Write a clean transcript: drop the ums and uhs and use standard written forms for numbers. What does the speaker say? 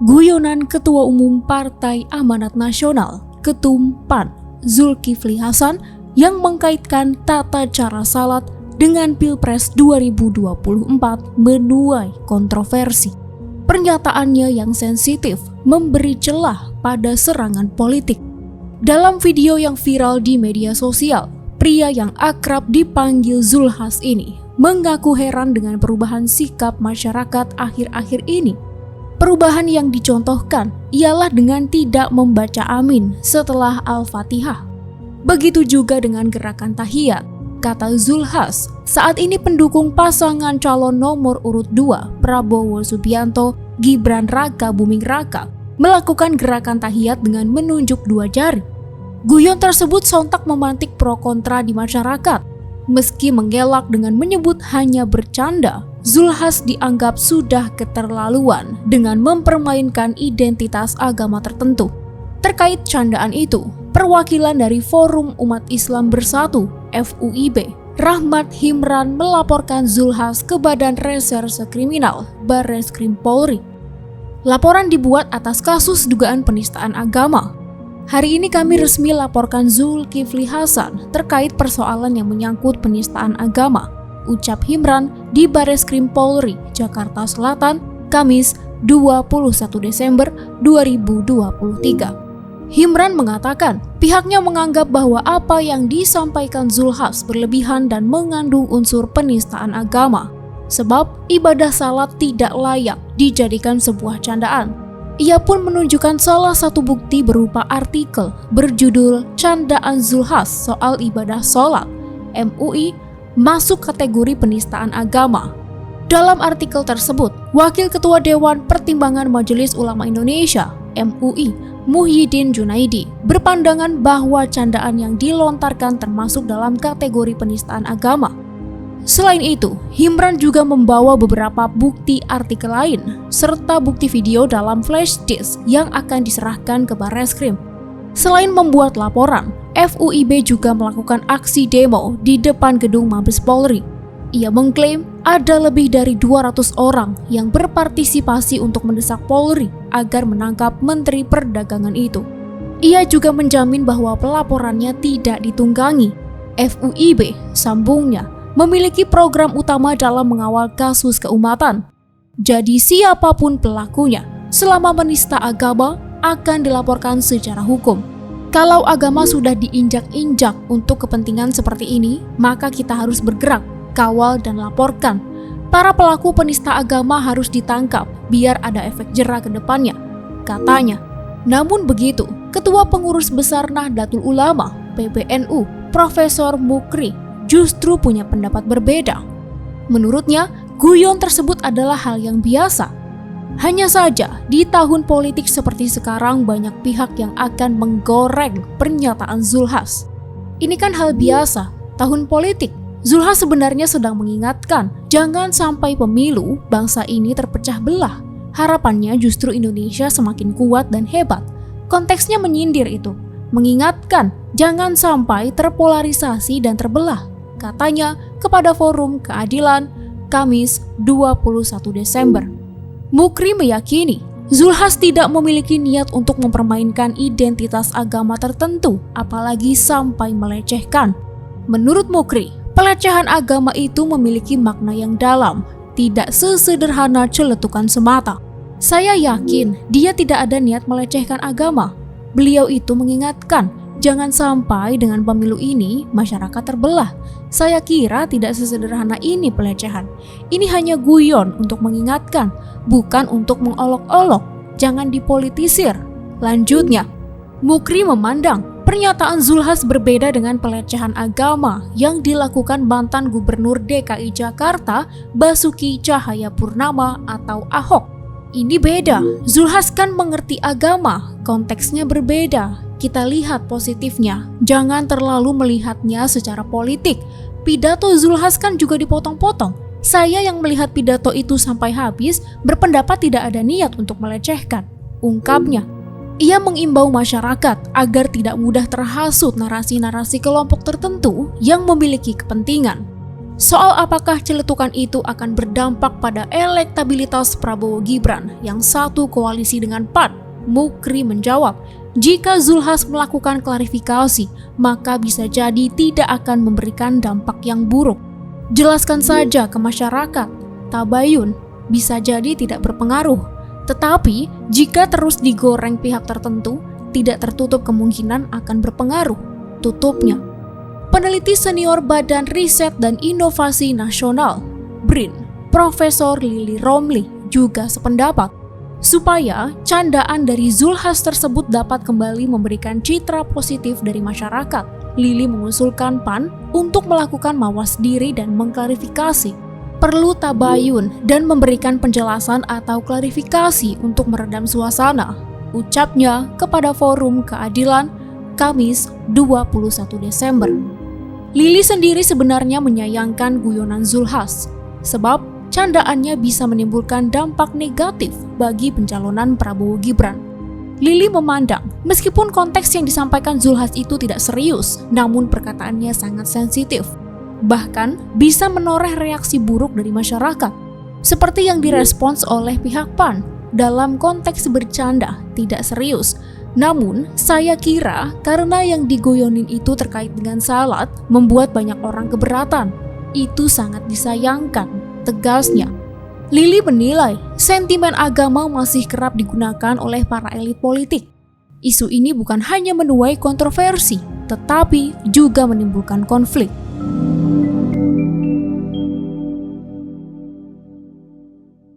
Guyonan Ketua Umum Partai Amanat Nasional, Ketum PAN, Zulkifli Hasan yang mengkaitkan tata cara salat dengan Pilpres 2024 menuai kontroversi. Pernyataannya yang sensitif memberi celah pada serangan politik. Dalam video yang viral di media sosial, pria yang akrab dipanggil Zulhas ini mengaku heran dengan perubahan sikap masyarakat akhir-akhir ini. Perubahan yang dicontohkan ialah dengan tidak membaca amin setelah Al-Fatihah. Begitu juga dengan gerakan tahiyat. Kata Zulhas, saat ini pendukung pasangan calon nomor urut 2 Prabowo Subianto, Gibran Raka Buming Raka melakukan gerakan tahiyat dengan menunjuk 2 jari. Guyon tersebut sontak memantik pro kontra di masyarakat. Meski mengelak dengan menyebut hanya bercanda, Zulhas dianggap sudah keterlaluan dengan mempermainkan identitas agama tertentu. Terkait candaan itu, perwakilan dari Forum Umat Islam Bersatu (FUIB), Rahmat Himran melaporkan Zulhas ke Badan Reserse Kriminal Barreskrim Polri. Laporan dibuat atas kasus dugaan penistaan agama. Hari ini kami resmi laporkan Zulkifli Hasan terkait persoalan yang menyangkut penistaan agama, ucap Himran di Barreskrim Polri, Jakarta Selatan, Kamis 21 Desember 2023. Himran mengatakan pihaknya menganggap bahwa apa yang disampaikan Zulhas berlebihan dan mengandung unsur penistaan agama, sebab ibadah salat tidak layak dijadikan sebuah candaan. Ia pun menunjukkan salah satu bukti berupa artikel berjudul "Candaan Zulhas Soal Ibadah Salat, MUI Masuk Kategori Penistaan Agama". Dalam artikel tersebut, Wakil Ketua Dewan Pertimbangan Majelis Ulama Indonesia (MUI) Muhyiddin Junaidi berpandangan bahwa candaan yang dilontarkan termasuk dalam kategori penistaan agama. Selain itu, Himran juga membawa beberapa bukti artikel lain serta bukti video dalam flash disk yang akan diserahkan ke Barreskrim. Selain membuat laporan, FUIB juga melakukan aksi demo di depan gedung Mabes Polri. Ia mengklaim ada lebih dari 200 orang yang berpartisipasi untuk mendesak Polri agar menangkap Menteri Perdagangan itu. Ia juga menjamin bahwa pelaporannya tidak ditunggangi. FUIB, sambungnya, memiliki program utama dalam mengawal kasus keumatan. Jadi siapapun pelakunya, selama menista agama, akan dilaporkan secara hukum. Kalau agama sudah diinjak-injak untuk kepentingan seperti ini, maka kita harus bergerak, kawal dan laporkan. Para pelaku penista agama harus ditangkap, biar ada efek jera ke depannya, katanya. Namun begitu, Ketua Pengurus Besar Nahdlatul Ulama, PBNU, Profesor Mukri, justru punya pendapat berbeda. Menurutnya, guyon tersebut adalah hal yang biasa. Hanya saja, di tahun politik seperti sekarang banyak pihak yang akan menggoreng pernyataan Zulhas. Ini kan hal biasa, tahun politik. Zulhas sebenarnya sedang mengingatkan, jangan sampai pemilu bangsa ini terpecah belah. Harapannya justru Indonesia semakin kuat dan hebat. Konteksnya menyindir itu, mengingatkan jangan sampai terpolarisasi dan terbelah, katanya kepada Forum Keadilan, Kamis 21 Desember. Mukri meyakini Zulhas tidak memiliki niat untuk mempermainkan identitas agama tertentu, apalagi sampai melecehkan. Menurut Mukri, pelecehan agama itu memiliki makna yang dalam, tidak sesederhana celetukan semata. Saya yakin dia tidak ada niat melecehkan agama. Beliau itu mengingatkan, jangan sampai dengan pemilu ini masyarakat terbelah. Saya kira tidak sesederhana ini pelecehan. Ini hanya guyon untuk mengingatkan, bukan untuk mengolok-olok. Jangan dipolitisir. Lanjutnya, Mukri memandang pernyataan Zulhas berbeda dengan pelecehan agama yang dilakukan mantan Gubernur DKI Jakarta Basuki Cahayapurnama atau Ahok. Ini beda. Zulhas kan mengerti agama, konteksnya berbeda. Kita lihat positifnya, jangan terlalu melihatnya secara politik. Pidato Zulhas kan juga dipotong-potong. Saya yang melihat pidato itu sampai habis berpendapat tidak ada niat untuk melecehkan, ungkapnya. Ia mengimbau masyarakat agar tidak mudah terhasut narasi-narasi kelompok tertentu yang memiliki kepentingan. Soal apakah celetukan itu akan berdampak pada elektabilitas Prabowo Gibran yang satu koalisi dengan PAN, Mukri menjawab, jika Zulkifli melakukan klarifikasi, maka bisa jadi tidak akan memberikan dampak yang buruk. Jelaskan saja ke masyarakat, tabayun bisa jadi tidak berpengaruh. Tetapi, jika terus digoreng pihak tertentu, tidak tertutup kemungkinan akan berpengaruh. Tutupnya. Peneliti senior Badan Riset dan Inovasi Nasional, BRIN, Profesor Lili Romli, juga sependapat, supaya candaan dari Zulkifli tersebut dapat kembali memberikan citra positif dari masyarakat. Lili mengusulkan PAN untuk melakukan mawas diri dan mengklarifikasi. Perlu tabayun dan memberikan penjelasan atau klarifikasi untuk meredam suasana, ucapnya kepada Forum Keadilan, Kamis 21 Desember. Lili sendiri sebenarnya menyayangkan guyonan Zulkifli, sebab candaannya bisa menimbulkan dampak negatif bagi pencalonan Prabowo Gibran. Lili memandang, meskipun konteks yang disampaikan Zulkifli itu tidak serius, namun perkataannya sangat sensitif. Bahkan bisa menoreh reaksi buruk dari masyarakat, seperti yang direspons oleh pihak PAN dalam konteks bercanda, tidak serius. Namun, saya kira karena yang digoyonin itu terkait dengan salat, membuat banyak orang keberatan. Itu sangat disayangkan, tegasnya. Lili menilai, sentimen agama masih kerap digunakan oleh para elit politik. Isu ini bukan hanya menuai kontroversi, tetapi juga menimbulkan konflik.